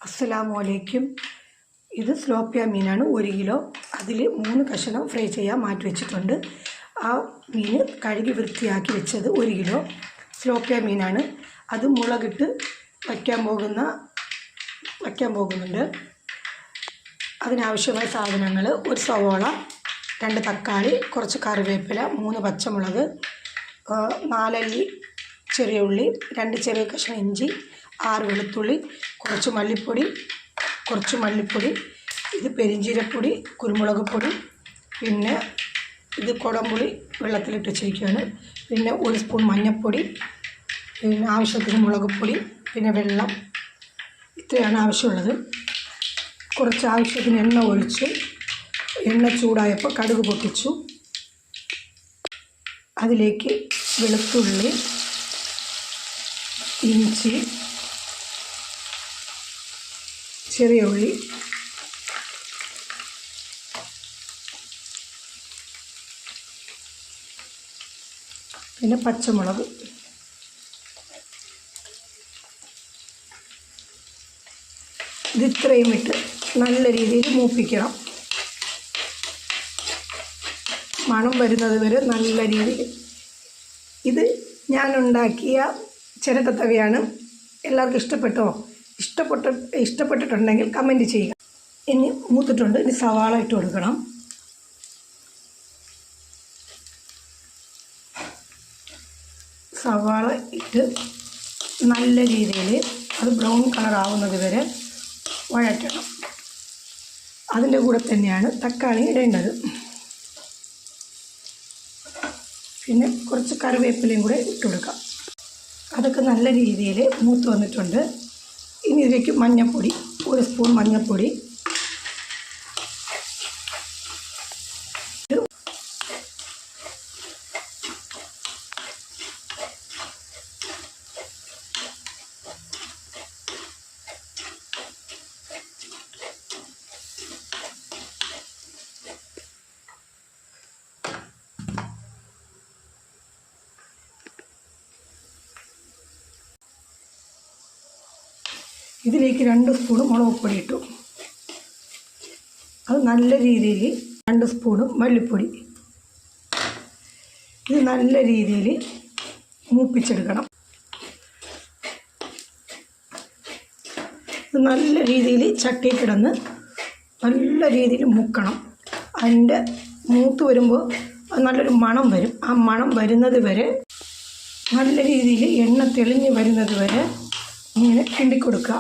അസ്സലാമലൈക്കും. ഇത് സ്ലോപ്പിയ മീനാണ്, 1 കിലോ. അതിൽ 3 കഷ്ണം ഫ്രൈ ചെയ്യാൻ മാറ്റി വെച്ചിട്ടുണ്ട്. ആ മീൻ കഴുകി വൃത്തിയാക്കി വെച്ചത് 1 കിലോ സ്ലോപ്പിയ മീനാണ്. അത് മുളകിട്ട് വയ്ക്കാൻ പോകുന്നുണ്ട്. അതിനാവശ്യമായ സാധനങ്ങൾ: 1 സവോള, 2 തക്കാളി, കുറച്ച് കറിവേപ്പില, 3 പച്ചമുളക്, 4 അല്ലി ചെറിയ ഉള്ളി, 2 ചെറിയ കഷ്ണം ഇഞ്ചി, 6 വെളുത്തുള്ളി, കുറച്ച് മല്ലിപ്പൊടി, ഇത് പെരിഞ്ചീരപ്പൊടി, കുരുമുളക് പൊടി, പിന്നെ ഇത് കുടംപുളി വെള്ളത്തിലിട്ട് വെച്ചിരിക്കുകയാണ്, പിന്നെ 1 സ്പൂൺ മഞ്ഞൾപ്പൊടി, പിന്നെ ആവശ്യത്തിന് മുളക് പൊടി, പിന്നെ വെള്ളം. ഇത്രയാണ് ആവശ്യമുള്ളത്. കുറച്ച് ആവശ്യത്തിന് എണ്ണ ഒഴിച്ചു. എണ്ണ ചൂടായപ്പോൾ കടുക് പൊട്ടിച്ചു. അതിലേക്ക് വെളുത്തുള്ളി, ഇഞ്ചി, ചെറിയ ഉള്ളി, പിന്നെ പച്ചമുളക്. ഇതിത്രയും ഇട്ട് നല്ല രീതിയിൽ മൂപ്പിക്കണം. മണം വരുന്നത് വരെ നല്ല രീതിയിൽ. ഇത് ഞാനുണ്ടാക്കിയ ചിരട്ടത്തവിയാണ്. എല്ലാവർക്കും ഇഷ്ടപ്പെട്ടിട്ടുണ്ടെങ്കിൽ കമൻറ്റ് ചെയ്യുക. ഇനി മൂത്തിട്ടുണ്ട്. ഇനി സവാള ഇട്ട് കൊടുക്കണം. സവാള ഇട്ട് നല്ല രീതിയിൽ അത് ബ്രൗൺ കളർ ആവുന്നത് വരെ വഴറ്റണം. അതിൻ്റെ കൂടെ തന്നെയാണ് തക്കാളി ഇടേണ്ടത്. പിന്നെ കുറച്ച് കറിവേപ്പിലയും കൂടെ ഇട്ട് കൊടുക്കാം. അതൊക്കെ നല്ല രീതിയിൽ മൂത്ത് വന്നിട്ടുണ്ട്. ഇനി ഇതിലേക്ക് മഞ്ഞൾപ്പൊടി, 1 സ്പൂൺ മഞ്ഞൾപ്പൊടി, ഇതിലേക്ക് 2 സ്പൂൺ മുളക് പൊടി ഇട്ടു. അത് നല്ല രീതിയിൽ 2 സ്പൂൺ മല്ലിപ്പൊടി. ഇത് നല്ല രീതിയിൽ മൂപ്പിച്ചെടുക്കണം. ഇത് നല്ല രീതിയിൽ ചട്ടിയിൽ കിടന്ന് നല്ല രീതിയിൽ മൂക്കണം. അതിൻ്റെ മൂത്ത് വരുമ്പോൾ നല്ലൊരു മണം വരും. ആ മണം വരുന്നത് വരെ നല്ല രീതിയിൽ എണ്ണ തെളിഞ്ഞ് വരുന്നത് വരെ ഇങ്ങനെ കിണ്ടി കൊടുക്കുക.